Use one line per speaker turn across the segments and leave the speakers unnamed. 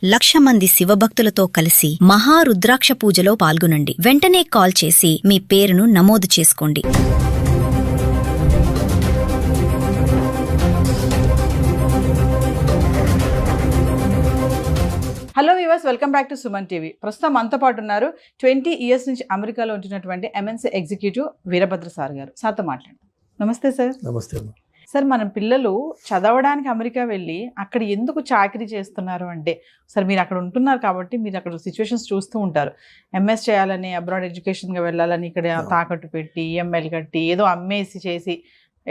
1,00,000 మంది శివభక్తులతో కలిసి మహారుద్రాక్ష పూజలో పాల్గొనండి. వెంటనే కాల్ చేసి మీ పేరును నమోదు చేసుకోండి.
Hello viewers, welcome back to Suman TV. ప్రస్తుతం మనతో పాటు ఉన్నారు 20 ఇయర్స్ నుంచి అమెరికాలో ఉంటున్నటువంటి ఎంఎన్సీ ఎగ్జిక్యూటివ్ వీరభద్ర సార్ గారు. సార్తో మాట్లాడండి. నమస్తే సార్.
నమస్తే.
సార్, మన పిల్లలు చదవడానికి అమెరికా వెళ్ళి అక్కడ ఎందుకు చాకరీ చేస్తున్నారు అంటే, సార్ మీరు అక్కడ ఉంటున్నారు కాబట్టి మీరు అక్కడ సిచ్యువేషన్స్ చూస్తూ ఉంటారు. ఎంఎస్ చేయాలని, అబ్రాడ్ ఎడ్యుకేషన్గా వెళ్ళాలని ఇక్కడ తాకట్టు పెట్టి ఈఎంఐలు కట్టి ఏదో అమ్మేసి చేసి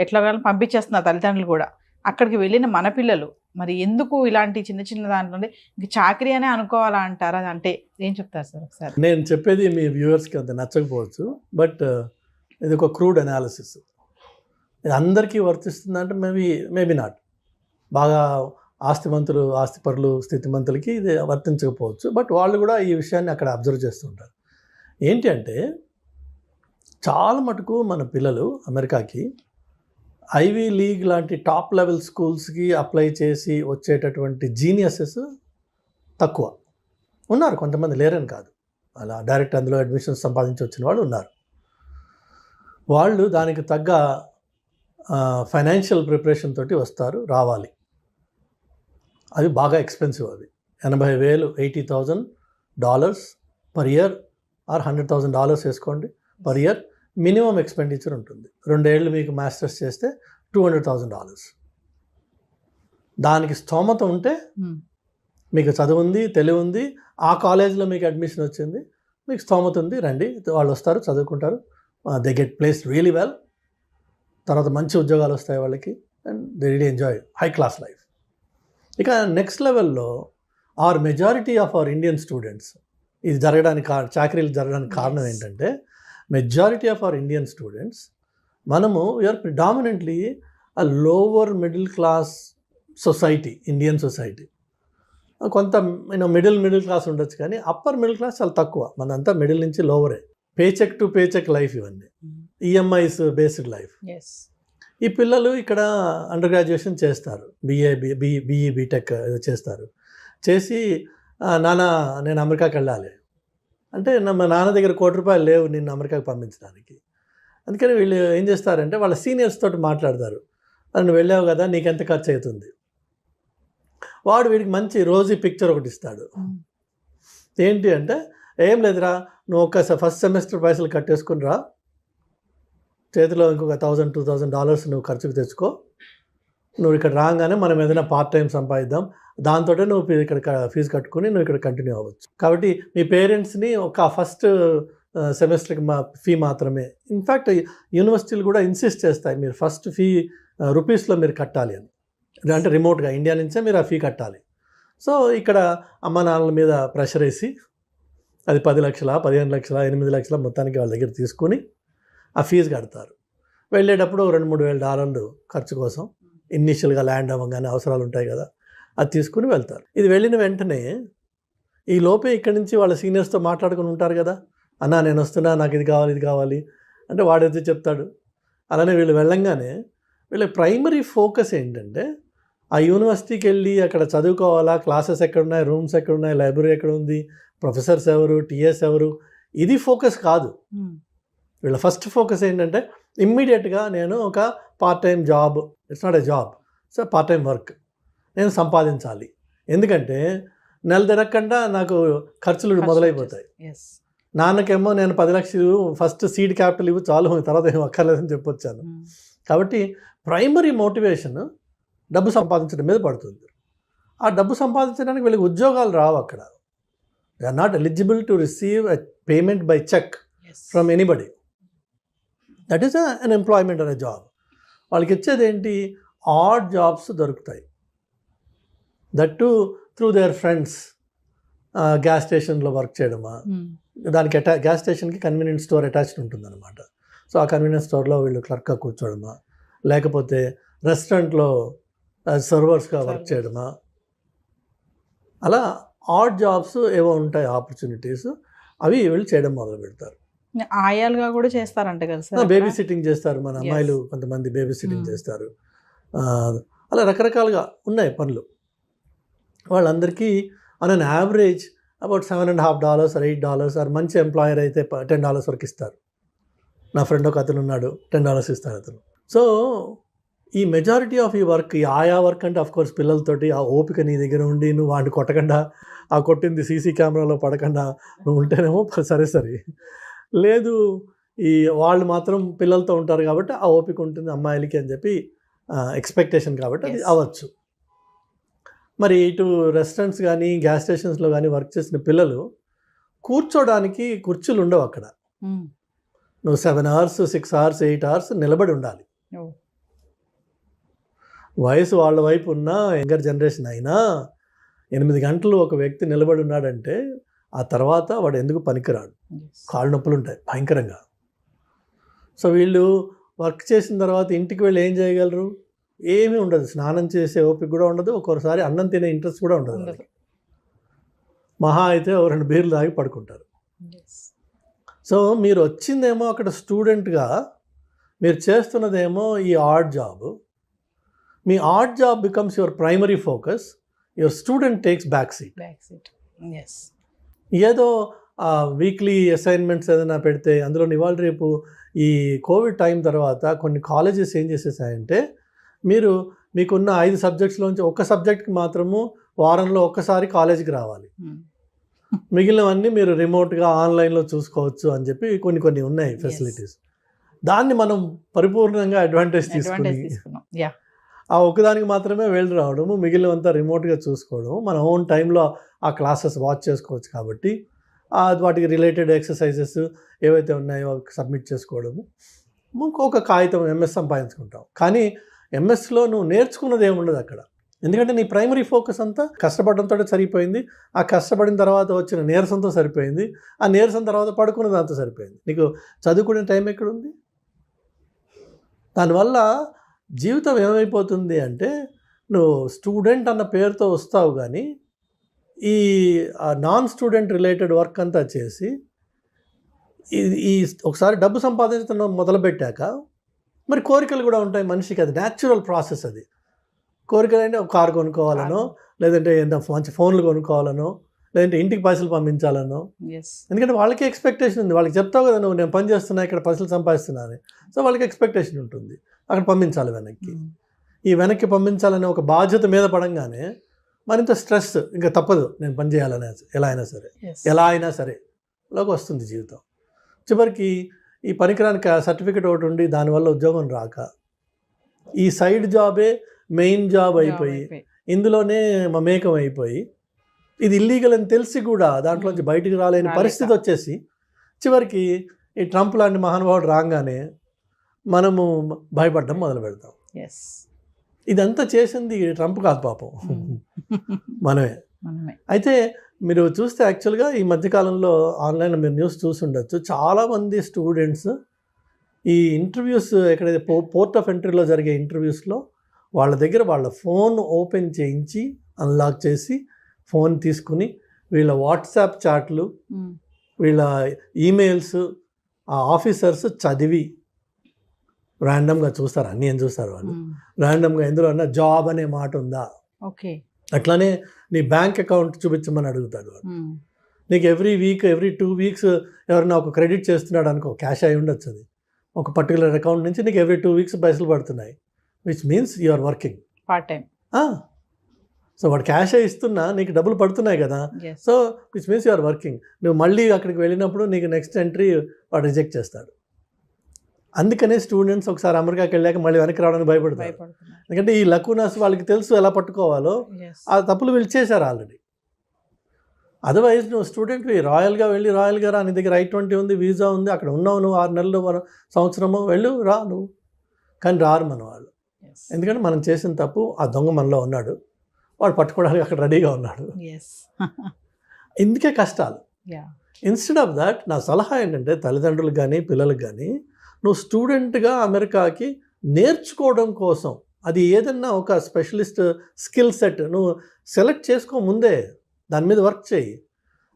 ఎట్లా పంపించేస్తున్నారు తల్లిదండ్రులు కూడా. అక్కడికి వెళ్ళిన మన పిల్లలు మరి ఎందుకు ఇలాంటి చిన్న చిన్న దాంట్లో ఇంక చాకరీ అనే అనుకోవాలా అంటారా? అంటే ఏం చెప్తారు సార్ ఒకసారి?
నేను చెప్పేది మీ వ్యూవర్స్కి అంత నచ్చకపోవచ్చు, బట్ ఇది ఒక క్రూడ్ అనాలిసిస్. ఇది అందరికీ వర్తిస్తుందంటే మేబీ నాట్. బాగా ఆస్తిమంతులు, ఆస్తిపరులు, స్థితిమంతులకి ఇది వర్తించకపోవచ్చు, బట్ వాళ్ళు కూడా ఈ విషయాన్ని అక్కడ అబ్జర్వ్ చేస్తుంటారు. ఏంటి అంటే, చాలా మటుకు మన పిల్లలు అమెరికాకి ఐవీ లీగ్ లాంటి టాప్ లెవెల్ స్కూల్స్కి అప్లై చేసి వచ్చేటటువంటి జీనియసెస్ తక్కువ ఉన్నారు. కొంతమంది లేరని కాదు, అలా డైరెక్ట్ అందులో అడ్మిషన్స్ సంపాదించి వచ్చిన వాళ్ళు ఉన్నారు. వాళ్ళు దానికి తగ్గ ఫైనాన్షియల్ ప్రిపరేషన్ తోటి వస్తారు, రావాలి. అవి బాగా ఎక్స్పెన్సివ్. అవి $80,000 $80,000 పర్ ఇయర్ ఆర్ $100,000 వేసుకోండి పర్ ఇయర్ మినిమం ఎక్స్పెండిచర్ ఉంటుంది. 2 ఏళ్ళు మీకు మాస్టర్స్ చేస్తే $200,000. దానికి స్తోమత ఉంటే, మీకు చదువు ఉంది, తెలివి ఉంది, ఆ కాలేజ్లో మీకు అడ్మిషన్ వచ్చింది, మీకు స్తోమత ఉంది, రండి. వాళ్ళు వస్తారు, చదువుకుంటారు, they get place really well. తర్వాత మంచి ఉద్యోగాలు వస్తాయి వాళ్ళకి, and they really enjoy high class life. ఇక నెక్స్ట్ లెవెల్లో majority of our Indian students, ఇది జరగడానికి చాకరీలు జరగడానికి కారణం ఏంటంటే, majority of our Indian students, మనము we are predominantly a lower middle class society, Indian society. కొంత మిడిల్ క్లాస్ ఉండొచ్చు, కానీ అప్పర్ మిడిల్ క్లాస్ చాలా తక్కువ. మనంతా మిడిల్ నుంచి లోవరే. పేచెక్ టు పేచెక్ లైఫ్, ఇవన్నీ ఈఎంఐస్ బేస్డ్ లైఫ్. ఈ పిల్లలు ఇక్కడ అండర్ గ్రాడ్యుయేషన్ చేస్తారు, బీఈ బీటెక్ చేస్తారు. చేసి నాన్న నేను అమెరికాకి వెళ్ళాలి అంటే, మా నాన్న దగ్గర ₹1,00,00,000 లేవు నిన్ను అమెరికాకి పంపించడానికి. అందుకని వీళ్ళు ఏం చేస్తారంటే, వాళ్ళ సీనియర్స్ తోటి మాట్లాడతారు. నువ్వు వెళ్ళావు కదా, నీకెంత ఖర్చు అవుతుంది. వాడు వీడికి మంచి రోజీ పిక్చర్ ఒకటి ఇస్తాడు. ఏంటి అంటే, ఏం లేదురా, నువ్వు ఫస్ట్ సెమిస్టర్ పైసలు కట్టేసుకుని రా, చేతిలో ఇంకొక $1,000-2,000 నువ్వు ఖర్చుకు తెచ్చుకో. నువ్వు ఇక్కడ రాగానే మనం ఏదైనా పార్ట్ టైం సంపాదిద్దాం, దాంతో నువ్వు ఇక్కడ ఫీజు కట్టుకుని నువ్వు ఇక్కడ కంటిన్యూ అవ్వచ్చు. కాబట్టి మీ పేరెంట్స్ని ఒక ఫస్ట్ సెమిస్టర్కి ఫీ మాత్రమే. ఇన్ఫ్యాక్ట్ యూనివర్సిటీలు కూడా ఇన్సిస్ట్ చేస్తాయి, మీరు ఫస్ట్ ఫీ రూపీస్లో మీరు కట్టాలి అని. అంటే రిమోట్గా ఇండియా నుంచే మీరు ఆ ఫీ కట్టాలి. సో ఇక్కడ అమ్మ నాన్నల మీద ప్రెషర్ వేసి అది 10 లక్షల, 15 లక్షల, 8 లక్షల మొత్తానికి వాళ్ళ దగ్గర తీసుకుని ఆ ఫీజు కడతారు. వెళ్ళేటప్పుడు $2,000-3,000 ఖర్చు కోసం, ఇనిషియల్గా ల్యాండ్ అవ్వగానే అవసరాలు ఉంటాయి కదా, అది తీసుకుని వెళ్తారు. ఇది వెళ్ళిన వెంటనే ఈ లోపే ఇక్కడి నుంచి వాళ్ళ సీనియర్స్తో మాట్లాడుకుని ఉంటారు కదా, అన్నా నేను వస్తున్నా, నాకు ఇది కావాలి అంటే వాడైతే చెప్తాడు. అలానే వీళ్ళు వెళ్ళంగానే వీళ్ళ ప్రైమరీ ఫోకస్ ఏంటంటే, ఆ యూనివర్సిటీకి వెళ్ళి అక్కడ చదువుకోవాలా, క్లాసెస్ ఎక్కడున్నాయి, రూమ్స్ ఎక్కడున్నాయి, లైబ్రరీ ఎక్కడ ఉంది, ప్రొఫెసర్స్ ఎవరు, టీఎస్ ఎవరు, ఇది ఫోకస్ కాదు. వీళ్ళ ఫస్ట్ ఫోకస్ ఏంటంటే, ఇమ్మీడియట్గా నేను ఒక part time job, it's not a job, so part time work నేను సంపాదించాలి. ఎందుకంటే నెల తిరగకుండా నాకు ఖర్చులు మొదలైపోతాయి. నాన్నకేమో నేను 10 లక్షలు ఫస్ట్ సీడ్ క్యాపిటల్ ఇవ్వు చాలు, తర్వాత ఏం అక్కర్లేదని చెప్పొచ్చాను. కాబట్టి ప్రైమరీ మోటివేషన్ డబ్బు సంపాదించడం మీద పడుతుంది. ఆ డబ్బు సంపాదించడానికి వీళ్ళకి ఉద్యోగాలు రావు అక్కడ. They are not eligible to receive a payment by cheque from anybody. That is unemployment అనే జాబ్. వాళ్ళకి ఇచ్చేది ఏంటి, ఆడ్ జాబ్స్ దొరుకుతాయి. That too through their friends. Gas స్టేషన్లో వర్క్ చేయడమా, దానికి గ్యాస్ స్టేషన్కి కన్వీనియన్స్ స్టోర్ అటాచ్డ్ ఉంటుందన్నమాట. సో ఆ కన్వీనియన్స్ స్టోర్లో వీళ్ళు క్లర్క్గా కూర్చోవడమా, లేకపోతే రెస్టారెంట్లో సర్వర్స్గా వర్క్ చేయడమా, అలా ఆడ్ జాబ్స్ ఏవో ఉంటాయి, ఆపర్చునిటీస్, అవి వీళ్ళు చేయడం మొదలు పెడతారు.
ఆయాలుగా కూడా చేస్తారంట కదా సార్,
బేబీ సిట్టింగ్ చేస్తారు మన అమ్మాయిలు, కొంతమంది బేబీ సిట్టింగ్ చేస్తారు. అలా రకరకాలుగా ఉన్నాయి పనులు. వాళ్ళందరికీ on an average about $7.50 or $8 or మంచి ఎంప్లాయర్ అయితే $10 వరకు ఇస్తారు. నా ఫ్రెండ్ ఒక అతను ఉన్నాడు, $10 ఇస్తారు అతను. సో ఈ మెజారిటీ ఆఫ్ ఈ వర్క్, ఈ ఆయా వర్క్ అంటే అఫ్కోర్స్ పిల్లలతోటి ఆ ఓపిక నీ దగ్గర ఉండి నువ్వు వాడిని కొట్టకుండా, ఆ కొట్టింది సీసీ కెమెరాలో పడకుండా నువ్వు ఉంటేనేమో సరే. లేదు ఈ వాళ్ళు మాత్రం పిల్లలతో ఉంటారు కాబట్టి ఆ ఓపిక ఉంటుంది అమ్మాయిలకి అని చెప్పి ఎక్స్పెక్టేషన్ కాబట్టి అది అవ్వచ్చు. మరి ఇటు రెస్టారెంట్స్ కానీ గ్యాస్ స్టేషన్స్లో కానీ వర్క్ చేసిన పిల్లలు కూర్చోడానికి కుర్చీలు ఉండవు అక్కడ. నువ్వు 7 hours 6 hours 8 hours నిలబడి ఉండాలి. వయసు వాళ్ళ వైపు ఉన్న యంగర్ జనరేషన్ అయినా 8 గంటలు ఒక వ్యక్తి నిలబడి ఉన్నాడంటే ఆ తర్వాత వాడు ఎందుకు పనికిరాడు. కాళ్ళు నొప్పులు ఉంటాయి భయంకరంగా. సో వీళ్ళు వర్క్ చేసిన తర్వాత ఇంటికి వెళ్ళి ఏం చేయగలరు? ఏమీ ఉండదు. స్నానం చేసే ఓపిక కూడా ఉండదు, ఒక్కొక్కసారి అన్నం తినే ఇంట్రెస్ట్ కూడా ఉండదు. మహా అయితే 2 బీర్లు తాగి పడుకుంటారు. సో మీరు వచ్చిందేమో అక్కడ స్టూడెంట్గా, మీరు చేస్తున్నదేమో ఈ art job. Me art job becomes your primary focus, your student takes back seat. ఏదో వీక్లీ అసైన్మెంట్స్ ఏదైనా పెడితే అందులో ఇవాళ రేపు ఈ కోవిడ్ టైం తర్వాత కొన్ని కాలేజెస్ ఏం చేసేసాయంటే, మీకున్న 5 సబ్జెక్ట్స్లోంచి ఒక సబ్జెక్ట్కి మాత్రము వారంలో ఒక్కసారి కాలేజీకి రావాలి, మిగిలినవన్నీ మీరు రిమోట్గా ఆన్లైన్లో చూసుకోవచ్చు అని చెప్పి కొన్ని ఉన్నాయి ఫెసిలిటీస్. దాన్ని మనం పరిపూర్ణంగా అడ్వాంటేజ్ తీసుకుని ఆ ఒక్కదానికి మాత్రమే వెళ్ళి రావడము, మిగిలినంతా రిమోట్గా చూసుకోవడము, మన ఓన్ టైంలో ఆ క్లాసెస్ వాచ్ చేసుకోవచ్చు. కాబట్టి వాటికి రిలేటెడ్ ఎక్సర్సైజెస్ ఏవైతే ఉన్నాయో సబ్మిట్ చేసుకోవడము, ఇంకొక కాగితం ఎంఎస్ సంపాదించుకుంటాం. కానీ ఎంఎస్లో నువ్వు నేర్చుకున్నది ఏముండదు అక్కడ. ఎందుకంటే నీ ప్రైమరీ ఫోకస్ అంతా కష్టపడడంతో సరిపోయింది, ఆ కష్టపడిన తర్వాత వచ్చిన నీరసంతో సరిపోయింది, ఆ నీరసం తర్వాత పడుకున్న దాంతో సరిపోయింది. నీకు చదువుకునే టైం ఎక్కడుంది? దానివల్ల జీవితం ఏమైపోతుంది అంటే, నువ్వు స్టూడెంట్ అన్న పేరుతో వస్తావు కానీ ఈ నాన్ స్టూడెంట్ రిలేటెడ్ వర్క్ అంతా చేసి ఈ ఒకసారి డబ్బు సంపాదించడం మొదలుపెట్టాక మరి కోరికలు కూడా ఉంటాయి మనిషికి. అది న్యాచురల్ ప్రాసెస్. అది కోరికలు అంటే ఒక కారు కొనుక్కోవాలనో, లేదంటే మంచి ఫోన్లు కొనుక్కోవాలనో, లేదంటే ఇంటికి పైసలు పంపించాలనో. ఎందుకంటే వాళ్ళకి ఎక్స్పెక్టేషన్ ఉంది. వాళ్ళకి చెప్తావు కదా, నువ్వు నేను పని చేస్తున్నా, ఇక్కడ పైసలు సంపాదిస్తున్నాను. సో వాళ్ళకి ఎక్స్పెక్టేషన్ ఉంటుంది, అక్కడ పంపించాలి వెనక్కి. ఈ వెనక్కి పంపించాలనే ఒక బాధ్యత మీద పడంగానే మరింత స్ట్రెస్, ఇంకా తప్పదు నేను పని చేయాలనే ఎలా అయినా సరే లోకి వస్తుంది జీవితం. చివరికి ఈ పనికిరానికి సర్టిఫికెట్ ఒకటి ఉండి దానివల్ల ఉద్యోగం రాక ఈ సైడ్ జాబే మెయిన్ జాబ్ అయిపోయి ఇందులోనే మమేకం అయిపోయి ఇది ఇల్లీగల్ అని తెలిసి కూడా దాంట్లోంచి బయటికి రాలేని పరిస్థితి వచ్చేసి చివరికి ఈ ట్రంప్ లాంటి మహానుభావుడు రాగానే మనము భయపడడం మొదలు పెడతాం. ఇదంతా చేసింది ట్రంప్ కాదు పాపం, మనమే. అయితే మీరు చూస్తే యాక్చువల్గా ఈ మధ్యకాలంలో ఆన్లైన్లో మీరు న్యూస్ చూసి ఉండొచ్చు, చాలామంది స్టూడెంట్స్ ఈ ఇంటర్వ్యూస్ ఎక్కడైతే పోర్ట్ ఆఫ్ ఎంట్రీలో జరిగే ఇంటర్వ్యూస్లో వాళ్ళ దగ్గర వాళ్ళ ఫోన్ ఓపెన్ చేయించి అన్లాక్ చేసి ఫోన్ తీసుకుని వీళ్ళ వాట్సాప్ చాట్లు, వీళ్ళ ఈమెయిల్స్ ఆ ఆఫీసర్స్ చదివి ర్యాండమ్గా చూస్తారు. అన్నీ ఏం చూస్తారు వాళ్ళు ర్యాండమ్గా. ఎందులో అన్నా జాబ్ అనే మాట ఉందా, అట్లానే నీ బ్యాంక్ అకౌంట్ చూపించమని అడుగుతాడు వాడు. నీకు ఎవ్రీ 2 weeks ఎవరైనా ఒక క్రెడిట్ చేస్తున్నాడు అనుకో, క్యాష్ అయి ఉండొచ్చు, అది ఒక పర్టికులర్ అకౌంట్ నుంచి నీకు ఎవ్రీ 2 weeks పైసలు పడుతున్నాయి, which means you are working part time. So వాడు క్యాష్ ఇస్తున్నా నీకు డబ్బులు పడుతున్నాయి కదా, so which means you are working. నువ్వు మళ్ళీ అక్కడికి వెళ్ళినప్పుడు నీకు నెక్స్ట్ ఎంట్రీ వాడు రిజెక్ట్ చేస్తాడు. అందుకనే స్టూడెంట్స్ ఒకసారి అమెరికాకి వెళ్ళాక మళ్ళీ వెనక్కి రావడానికి భయపడతారు. ఎందుకంటే ఈ లకూనాస్ వాళ్ళకి తెలుసు ఎలా పట్టుకోవాలో, ఆ తప్పులు వీళ్ళు చేశారు ఆల్రెడీ. అదర్వైజ్ నువ్వు స్టూడెంట్వి రాయల్గా వెళ్ళి రాయల్గా రా, నీ దగ్గర I-20 ఉంది, వీసా ఉంది, అక్కడ ఉన్నావు నువ్వు 6 నెలలు సంవత్సరము వెళ్ళు రా నువ్వు. కానీ రారు మన వాళ్ళు. ఎందుకంటే మనం చేసిన తప్పు ఆ దొంగ మనలో ఉన్నాడు, వాడు పట్టుకోవడానికి అక్కడ రెడీగా ఉన్నాడు. ఇందుకే కష్టాలు. ఇన్స్టెడ్ ఆఫ్ దాట్ నా సలహా ఏంటంటే తల్లిదండ్రులకు కానీ పిల్లలకు కానీ, నువ్వు స్టూడెంట్గా అమెరికాకి నేర్చుకోవడం కోసం అది ఏదన్నా ఒక స్పెషలిస్ట్ స్కిల్ సెట్ నువ్వు సెలెక్ట్ చేసుకో ముందే, దాని మీద వర్క్ చేయి,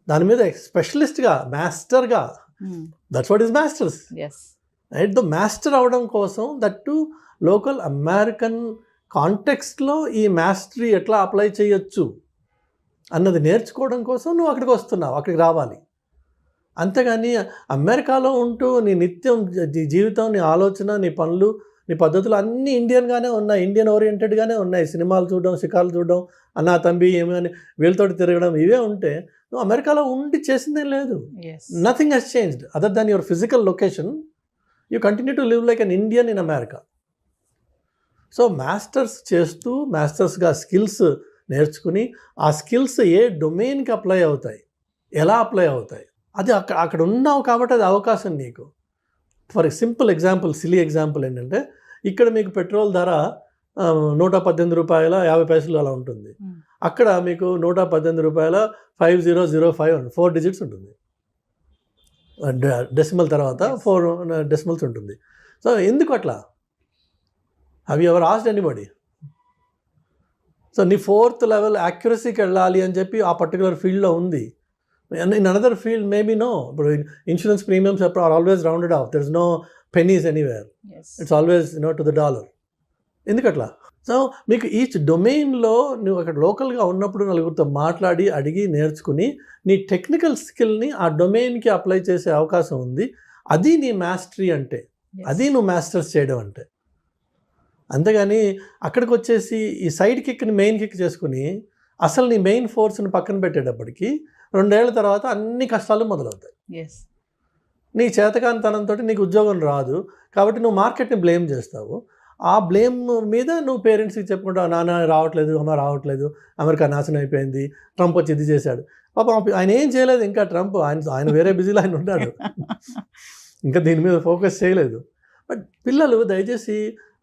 దాని మీద స్పెషలిస్ట్గా మాస్టర్గా. That's what is masters. Right, the master అవడం కోసం దట్ టు లోకల్ అమెరికన్ కాంటెక్స్ట్లో ఈ మాస్టరీ ఎట్లా అప్లై చేయొచ్చు అన్నది నేర్చుకోవడం కోసం నువ్వు అక్కడికి వస్తున్నావు, అక్కడికి రావాలి. అంతేగాని అమెరికాలో ఉంటూ నీ నిత్యం జీవితం, నీ ఆలోచన, నీ పనులు, నీ పద్ధతులు అన్నీ ఇండియన్గానే ఉన్నాయి, ఇండియన్ ఓరియంటెడ్గానే ఉన్నాయి. సినిమాలు చూడడం, షికార్లు చూడడం, అన్నా తంబి ఏమని వీళ్ళతోటి తిరగడం, ఇవే ఉంటే నువ్వు అమెరికాలో ఉండి చేసిందేం లేదు. Nothing has changed other than your physical location. You continue to live like an Indian in America. So masters చేస్తూ మాస్టర్స్గా స్కిల్స్ నేర్చుకుని ఆ స్కిల్స్ ఏ డొమైన్కి అప్లై అవుతాయి, ఎలా అప్లై అవుతాయి, అది అక్కడ ఉన్నావు కాబట్టి అది అవకాశం నీకు. For simple example, silly example ఏంటంటే ఇక్కడ మీకు పెట్రోల్ ధర ₹118.50 అలా ఉంటుంది. అక్కడ మీకు ₹118.5005 4 digits ఉంటుంది, డెసిమల్ తర్వాత 4 decimals ఉంటుంది. సో ఎందుకు అట్లా? Have you ever asked anybody? So నీ 4th level యాక్యురసీకి వెళ్ళాలి అని చెప్పి ఆ పర్టికులర్ ఫీల్డ్లో ఉంది. In another field maybe no. ఇప్పుడు insurance premiums are always rounded off, there is no pennies anywhere, it's always to the $1. ఎందుకట్లా? సో మీకు ఈచ్ డొమైన్లో నువ్వు అక్కడ లోకల్గా ఉన్నప్పుడు నలుగురితో మాట్లాడి అడిగి నేర్చుకుని నీ టెక్నికల్ స్కిల్ని ఆ డొమైన్కి అప్లై చేసే అవకాశం ఉంది. అది నీ మాస్టరీ అంటే, అది నువ్వు మాస్టర్స్ చేయడం అంటే. అంతేగాని అక్కడికి వచ్చేసి ఈ సైడ్ కిక్ని మెయిన్ కిక్ చేసుకుని అసలు నీ మెయిన్ ఫోర్స్ని పక్కన పెట్టేటప్పటికి 2 ఏళ్ల తర్వాత అన్ని కష్టాలు మొదలవుతాయి. నీ చేతకానితనంతో నీకు ఉద్యోగం రాదు కాబట్టి నువ్వు మార్కెట్ని బ్లేమ్ చేస్తావు. ఆ బ్లేమ్ మీద నువ్వు పేరెంట్స్కి చెప్పుకుంటావు, నాన్న రావట్లేదు, అమ్మ రావట్లేదు, అమెరికా నాశనం అయిపోయింది, ట్రంప్ వచ్చి ఇది చేశాడు. పాపం ఆయన ఏం చేయలేదు ఇంకా, ట్రంప్ ఆయన వేరే బిజీలో ఆయన ఉన్నాడు, ఇంకా దీని మీద ఫోకస్ చేయలేదు. బట్ పిల్లలు దయచేసి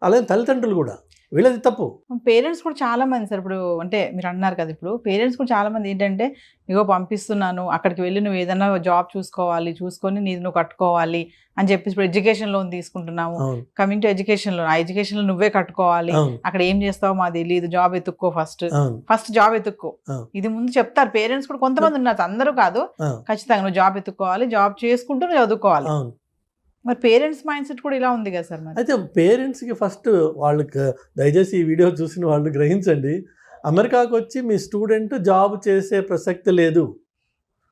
అలాగే తల్లిదండ్రులు కూడా వీళ్ళది తప్పు.
పేరెంట్స్ కూడా చాలా మంది సార్, ఇప్పుడు అంటే మీరు అన్నారు కదా, ఇప్పుడు పేరెంట్స్ కూడా చాలా మంది ఏంటంటే ఇగో పంపిస్తున్నాను అక్కడికి వెళ్ళి నువ్వు ఏదైనా జాబ్ చూసుకొని నీది నువ్వు కట్టుకోవాలి అని చెప్పేసి ఇప్పుడు ఎడ్యుకేషన్ లోన్ తీసుకుంటున్నాము. కమింగ్ టు ఎడ్యుకేషన్ లోన్, ఆ ఎడ్యుకేషన్ లో నువ్వే కట్టుకోవాలి, అక్కడ ఏం చేస్తావో మాకు తెలియదు, జాబ్ ఎత్తుక్కో, ఫస్ట్ జాబ్ ఎత్తుక్కో, ఇది ముందు చెప్తారు పేరెంట్స్ కూడా. కొంతమంది ఉన్నారు, అందరూ కాదు, ఖచ్చితంగా నువ్వు జాబ్ ఎత్తుకోవాలి, జాబ్ చేసుకుంటూ నువ్వు చదువుకోవాలి. మరి పేరెంట్స్ మైండ్ సెట్ కూడా ఇలా ఉంది కదా సార్.
అయితే పేరెంట్స్కి ఫస్ట్ వాళ్ళకి దయచేసి ఈ వీడియో చూసిన వాళ్ళు గ్రహించండి, అమెరికాకు వచ్చి మీ స్టూడెంట్ జాబ్ చేసే ప్రసక్తి లేదు,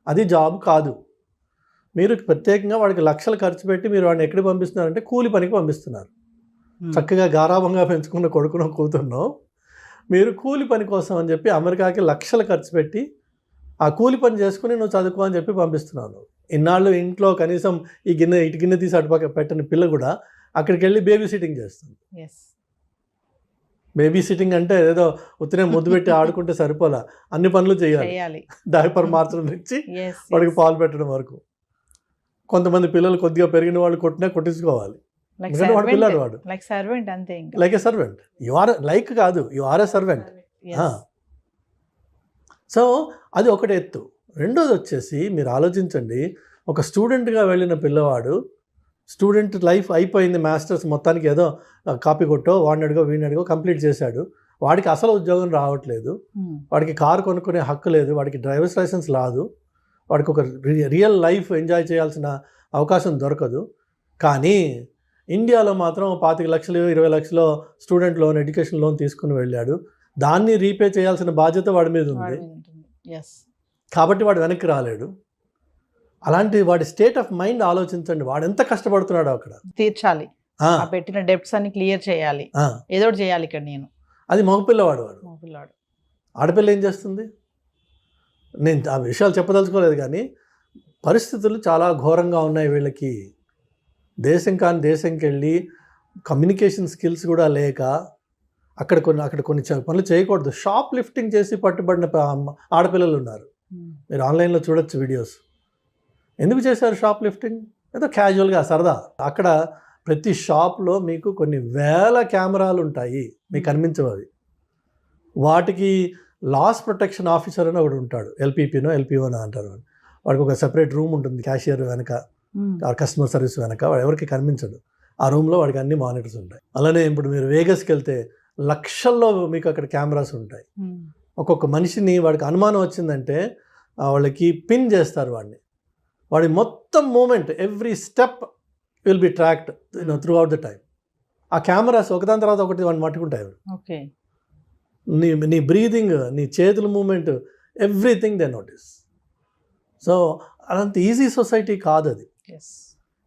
అది జాబ్ కాదు. మీరు ప్రత్యేకంగా వాడికి లక్షలు ఖర్చు పెట్టి మీరు వాడిని ఎక్కడికి పంపిస్తున్నారంటే కూలి పనికి పంపిస్తున్నారు. చక్కగా గారాభంగా పెంచుకున్న కొడుకునో కూతురునో మీరు కూలి పని కోసం అని చెప్పి అమెరికాకి లక్షలు ఖర్చు పెట్టి ఆ కూలి పని చేసుకుని నువ్వు చదువుకో అని చెప్పి పంపిస్తున్నాను. ఇన్నాళ్ళు ఇంట్లో కనీసం ఇటు గిన్నె తీసి అటుపక్క పెట్టని పిల్ల కూడా అక్కడికి వెళ్ళి బేబీ సిట్టింగ్ చేస్తుంది. బేబీ సిట్టింగ్ అంటే ఏదో ఉత్తనే ముద్దు పెట్టి ఆడుకుంటే సరిపోలా, అన్ని పనులు చేయాలి. డైపర్ మార్చడం నుంచి వాడికి పాలు పెట్టడం వరకు. కొంతమంది పిల్లలు కొద్దిగా పెరిగిన వాళ్ళు కొట్టించుకోవాలి, వాడు పిల్లాడు, వాడు like a servant. You are like కాదు, you are a servant. So అది ఒకటి ఎత్తు. రెండోది వచ్చేసి మీరు ఆలోచించండి, ఒక స్టూడెంట్గా వెళ్ళిన పిల్లవాడు, స్టూడెంట్ లైఫ్ అయిపోయింది, మాస్టర్స్ మొత్తానికి ఏదో కాపీ కొట్టో వాడిని అడిగో వీడిని అడిగో కంప్లీట్ చేశాడు, వాడికి అసలు ఉద్యోగం రావట్లేదు, వాడికి కారు కొనుక్కునే హక్కు లేదు, వాడికి డ్రైవర్స్ లైసెన్స్ రాదు, వాడికి ఒక రియల్ లైఫ్ ఎంజాయ్ చేయాల్సిన అవకాశం దొరకదు. కానీ ఇండియాలో మాత్రం 25 లక్షలు 20 లక్షలు స్టూడెంట్ లోన్, ఎడ్యుకేషన్ లోన్ తీసుకుని వెళ్ళాడు, దాన్ని రీపే చేయాల్సిన బాధ్యత వాడి మీద ఉంది కాబట్టి వాడు వెనక్కి రాలేడు. అలాంటి వాడి స్టేట్ ఆఫ్ మైండ్ ఆలోచించండి, వాడు ఎంత కష్టపడుతున్నాడు అక్కడ.
తీర్చాలి, పెట్టిన డెబ్ట్స్ అన్ని క్లియర్ చేయాలి, ఏదో చేయాలి ఇక్కడ. నేను
అది మగపిల్లవాడు, ఆడపిల్ల ఏం చేస్తుంది? నేను ఆ విషయాలు చెప్పదలుచుకోలేదు, కానీ పరిస్థితులు చాలా ఘోరంగా ఉన్నాయి వీళ్ళకి. దేశం కాని దేశంకి వెళ్ళి కమ్యూనికేషన్ స్కిల్స్ కూడా లేక అక్కడ కొన్ని పనులు చేయకూడదు. షాప్ లిఫ్టింగ్ చేసి పట్టుబడిన ఆడపిల్లలు ఉన్నారు, మీరు ఆన్లైన్లో చూడొచ్చు వీడియోస్. ఎందుకు చేశారు షాప్ లిఫ్టింగ్? ఏదో క్యాజువల్గా సరదా. అక్కడ ప్రతి షాప్లో మీకు కొన్ని వేల కెమెరాలు ఉంటాయి, మీకు కనిపించవు అవి. వాటికి లాస్ ప్రొటెక్షన్ ఆఫీసర్ అని ఒకటి ఉంటాడు, ఎల్పీపీనో ఎల్పీఓనో అంటారు. వాడికి ఒక సెపరేట్ రూమ్ ఉంటుంది క్యాషియర్ వెనక, కస్టమర్ సర్వీస్ వెనక, వాడు ఎవరికి కనిపించడు. ఆ రూమ్లో వాడికి అన్ని మానిటర్స్ ఉంటాయి. అలానే ఇప్పుడు మీరు వేగస్కి వెళ్తే లక్షల్లో మీకు అక్కడ కెమెరాస్ ఉంటాయి. ఒక్కొక్క మనిషిని వాడికి అనుమానం వచ్చిందంటే వాళ్ళకి పిన్ చేస్తారు వాడిని, వాడి మొత్తం movement, every step will be tracked throughout the time. ఆ కెమెరాస్ ఒకదాని తర్వాత ఒకటి వాడిని పట్టుకుంటాయి. నీ బ్రీదింగ్, నీ చేతుల movement, everything they notice. So అదంత ఈజీ సొసైటీ కాదు అది.
ఎస్.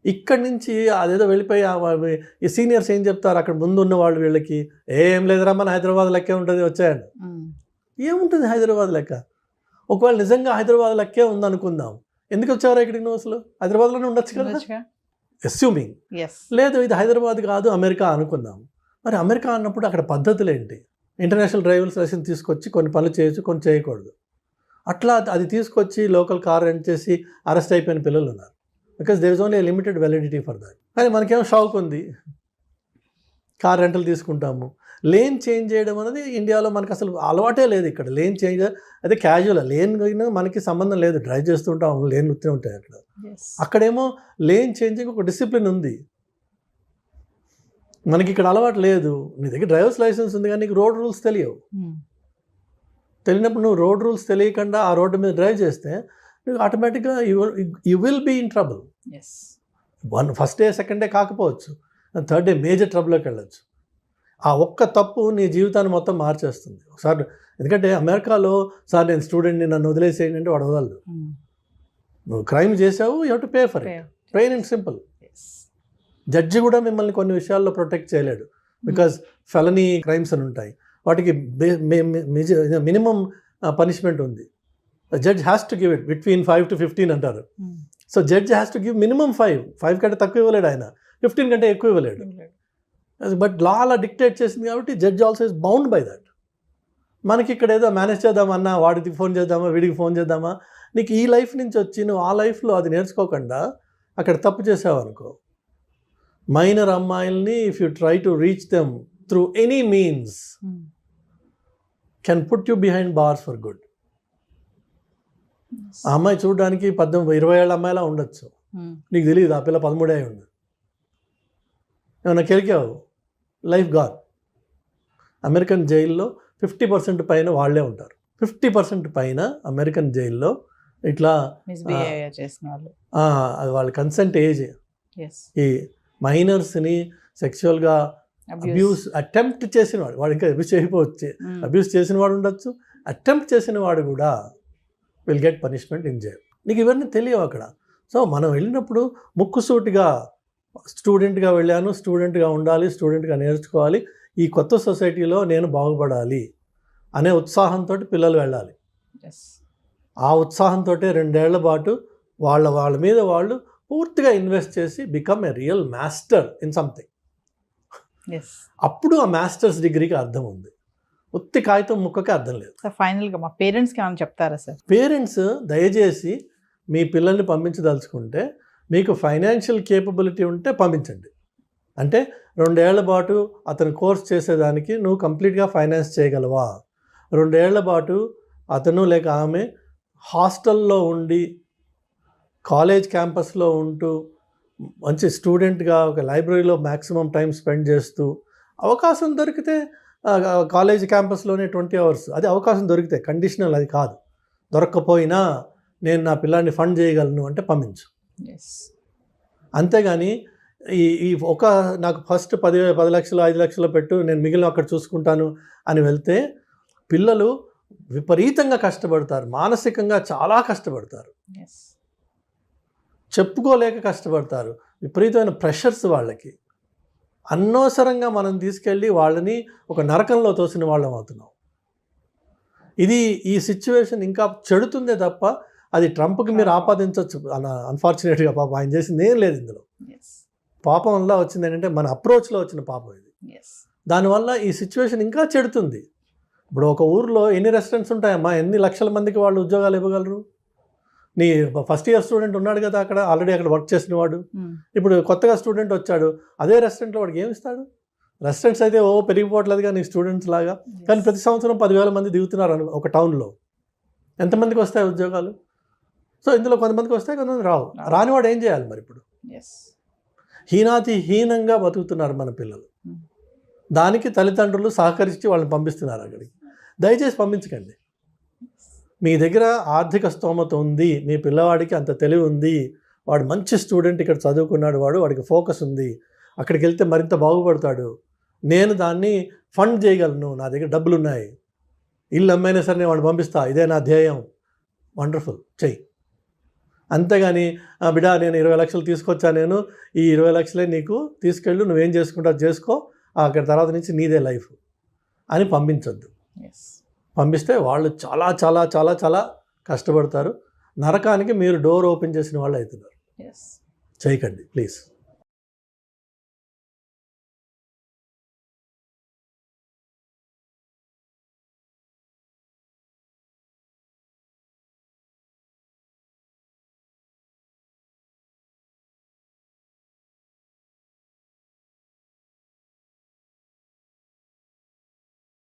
ఇక్కడి నుంచి అదేదో వెళ్ళిపోయి ఈ సీనియర్స్ ఏం చెప్తారు అక్కడ ముందు ఉన్న వాళ్ళు వీళ్ళకి, ఏం లేదురా మన హైదరాబాద్ లెక్కే ఉంటుంది వచ్చాయండి. ఏముంటుంది హైదరాబాద్ లెక్క? ఒకవేళ నిజంగా హైదరాబాద్ లెక్కే ఉందనుకుందాం, ఎందుకు వచ్చారా ఇక్కడికి నువ్వు? అసలు హైదరాబాద్లోనే ఉండొచ్చు కదా, అస్యూమింగ్. లేదు ఇది హైదరాబాద్ కాదు అమెరికా అనుకుందాం. మరి అమెరికా అన్నప్పుడు అక్కడ పద్ధతులు ఏంటి? ఇంటర్నేషనల్ డ్రైవింగ్ లైసెన్స్ తీసుకొచ్చి కొన్ని పనులు చేయొచ్చు, కొన్ని చేయకూడదు. అట్లా అది తీసుకొచ్చి లోకల్ కార్ రెంట్ చేసి అరెస్ట్ అయిపోయిన పిల్లలు ఉన్నారు. Because there is only limited validity for that. కానీ మనకేమో షాక్ ఉంది, కార్ రెంటల్ తీసుకుంటాము. లేన్ చేంజ్ చేయడం అనేది ఇండియాలో మనకు అసలు అలవాటే లేదు. ఇక్కడ లేన్ చేంజ్ అదే క్యాజువల్, లేన్ మనకి సంబంధం లేదు, డ్రైవ్ చేస్తుంటాం, లేన్ వస్తూ ఉంటాయి అక్కడ. అక్కడేమో లేన్ చేంజింగ్ ఒక డిసిప్లిన్ ఉంది, మనకి ఇక్కడ అలవాటు లేదు. నీ దగ్గర డ్రైవర్స్ లైసెన్స్ ఉంది కానీ నీకు రోడ్ రూల్స్ తెలియవు. తెలియనప్పుడు నువ్వు రోడ్ రూల్స్ తెలియకుండా ఆ రోడ్డు మీద డ్రైవ్ చేస్తే నువ్వు ఆటోమేటిక్గా you will be in trouble. First day second day కాకపోవచ్చు, థర్డ్ డే మేజర్ ట్రబుల్లోకి వెళ్ళచ్చు. ఆ ఒక్క తప్పు నీ జీవితాన్ని మొత్తం మార్చేస్తుంది ఒకసారి. ఎందుకంటే అమెరికాలో సార్ నేను స్టూడెంట్ని నన్ను వదిలేసేయండి అంటే వాడు వదలదు. నువ్వు క్రైమ్ చేసావు, you have to pay for it, plain and simple. Judge కూడా మిమ్మల్ని కొన్ని విషయాల్లో ప్రొటెక్ట్ చేయలేడు, బికాజ్ ఫెలనీ క్రైమ్స్ అని ఉంటాయి, వాటికి మినిమం పనిష్మెంట్ ఉంది. Judge has to give it between 5 to 15 అంటారు. So judge has to give minimum 5 కంటే తక్కువ ఇవ్వలేడు ఆయన, 15 కంటే ఎక్కువ ఇవ్వలేడు. బట్ లా అలా డిక్టేట్ చేసింది కాబట్టి judge also is bound by that. మనకి ఇక్కడ ఏదో మేనేజ్ చేద్దామన్నా, వాడికి ఫోన్ చేద్దామా, వీడికి ఫోన్ చేద్దామా, నీకు ఈ లైఫ్ నుంచి వచ్చి నువ్వు ఆ లైఫ్లో అది నేర్చుకోకుండా అక్కడ తప్పు చేసావు అనుకో, మైనర్ అమ్మాయిల్ని if you try to reach them through any means can put you behind bars for good. ఆ అమ్మాయి చూడడానికి 18-20 ఏళ్ళ అమ్మాయిలా ఉండొచ్చు, నీకు తెలియదు ఆ పిల్ల 13 అయి ఉండదు. ఏమన్నా కెలికావు, లైఫ్ గాన్. అమెరికన్ జైల్లో 50% పైన వాళ్ళే ఉంటారు. 50% పైన అమెరికన్ జైల్లో ఇట్లా అది వాళ్ళ కన్సెంట్ ఏజ్. ఈ మైనర్స్ని సెక్షువల్గా అబ్యూస్ అటెంప్ట్ చేసిన వాడు ఇంకా అబ్యూస్ చేయకపోవచ్చు, అబ్యూస్ చేసిన వాడు ఉండొచ్చు, అటెంప్ట్ చేసిన వాడు కూడా will get punishment in jail. నీకు ఇవన్నీ తెలియవు అక్కడ. సో మనం వెళ్ళినప్పుడు ముక్కుసూటిగా స్టూడెంట్గా వెళ్ళాను, స్టూడెంట్గా ఉండాలి, స్టూడెంట్గా నేర్చుకోవాలి, ఈ కొత్త సొసైటీలో నేను బాగుపడాలి అనే ఉత్సాహంతో పిల్లలు వెళ్ళాలి. ఆ ఉత్సాహంతో 2 ఏళ్ల పాటు వాళ్ళ మీద వాళ్ళు పూర్తిగా ఇన్వెస్ట్ చేసి become a real master in something. అప్పుడు ఆ మాస్టర్స్ డిగ్రీకి అర్థం ఉంది, ఉత్తి కాగితం ముక్కకి అర్థం లేదు.
ఫైనల్గా మా పేరెంట్స్కి ఏమైనా చెప్తారా సార్?
పేరెంట్స్ దయచేసి మీ పిల్లల్ని పంపించదలుచుకుంటే మీకు ఫైనాన్షియల్ కేపబిలిటీ ఉంటే పంపించండి. అంటే 2 ఏళ్ల పాటు అతను కోర్స్ చేసేదానికి నువ్వు కంప్లీట్గా ఫైనాన్స్ చేయగలవా? 2 ఏళ్ల పాటు అతను లేక ఆమె హాస్టల్లో ఉండి కాలేజ్ క్యాంపస్లో ఉంటూ మంచి స్టూడెంట్గా ఒక లైబ్రరీలో మ్యాక్సిమం టైం స్పెండ్ చేస్తూ అవకాశం దొరికితే కాలేజ్ క్యాంపస్లోనే 20 hours అది అవకాశం దొరికితే, కండిషనల్ అది కాదు. దొరక్కపోయినా నేను నా పిల్లాన్ని ఫండ్ చేయగలను అంటే పంపించు. అంతేగాని ఈ నాకు ఫస్ట్ 10 లక్షలు 5 లక్షలు పెట్టు, నేను మిగిలిన అక్కడ చూసుకుంటాను అని వెళ్తే పిల్లలు విపరీతంగా కష్టపడతారు, మానసికంగా చాలా కష్టపడతారు, చెప్పుకోలేక కష్టపడతారు, విపరీతమైన ప్రెషర్స్ వాళ్ళకి. అనవసరంగా మనం తీసుకెళ్ళి వాళ్ళని ఒక నరకంలో తోసిన వాళ్ళం అవుతున్నాం. ఈ సిచ్యువేషన్ ఇంకా చెడుతుందే తప్ప అది ట్రంప్కి మీరు ఆపాదించవచ్చు. అన్ఫార్చునేట్గా పాపం ఆయన చేసింది ఏం లేదు ఇందులో. పాపం వల్ల వచ్చింది ఏంటంటే మన అప్రోచ్లో వచ్చిన పాపం ఇది. దానివల్ల ఈ సిచ్యువేషన్ ఇంకా చెడుతుంది. ఇప్పుడు ఒక ఊర్లో ఎన్ని రెస్టారెంట్స్ ఉంటాయమ్మా, ఎన్ని లక్షల మందికి వాళ్ళు ఉద్యోగాలు ఇవ్వగలరు? నీ ఫస్ట్ ఇయర్ స్టూడెంట్ ఉన్నాడు కదా అక్కడ, ఆల్రెడీ అక్కడ వర్క్ చేసిన వాడు, ఇప్పుడు కొత్తగా స్టూడెంట్ వచ్చాడు, అదే రెస్టారెంట్లో వాడికి ఏమి ఇస్తాడు? రెస్టారెంట్స్ అయితే పెరిగిపోవట్లేదుగా నీ స్టూడెంట్స్ లాగా, కానీ ప్రతి సంవత్సరం 10,000 మంది దిగుతున్నారు ఒక టౌన్లో. ఎంతమందికి వస్తాయి ఉద్యోగాలు? సో ఇందులో కొంతమందికి వస్తాయి, కొంతమంది రావు. రానివాడు ఏం చేయాలి మరి? ఇప్పుడు హీనంగా బతుకుతున్నారు మన పిల్లలు. దానికి తల్లిదండ్రులు సహకరించి వాళ్ళని పంపిస్తున్నారు అక్కడికి. దయచేసి పంపించకండి. మీ దగ్గర ఆర్థిక స్తోమత ఉంది, మీ పిల్లవాడికి అంత తెలివి ఉంది, వాడు మంచి స్టూడెంట్, ఇక్కడ చదువుకున్నాడు, వాడికి ఫోకస్ ఉంది, అక్కడికి వెళ్తే మరింత బాగుపడతాడు, నేను దాన్ని ఫండ్ చేయగలను, నా దగ్గర డబ్బులు ఉన్నాయి, ఇల్లు అమ్మైనా సరే నేను వాడిని పంపిస్తా, ఇదే నా ధ్యేయం, వండర్ఫుల్, చెయ్యి. అంతేగాని బిడ్డ నేను 20 లక్షలు తీసుకొచ్చా, నేను ఈ 20 లక్షలే నీకు తీసుకెళ్ళు, నువ్వేం చేసుకుంటావు చేసుకో, అక్కడ తర్వాత నుంచి నీదే లైఫ్ అని పంపించొద్దు. పంపిస్తే వాళ్ళు చాలా చాలా చాలా చాలా కష్టపడతారు. నరకానికి మీరు డోర్ ఓపెన్ చేసిన వాళ్ళు అవుతున్నారు. చేయకండి ప్లీజ్.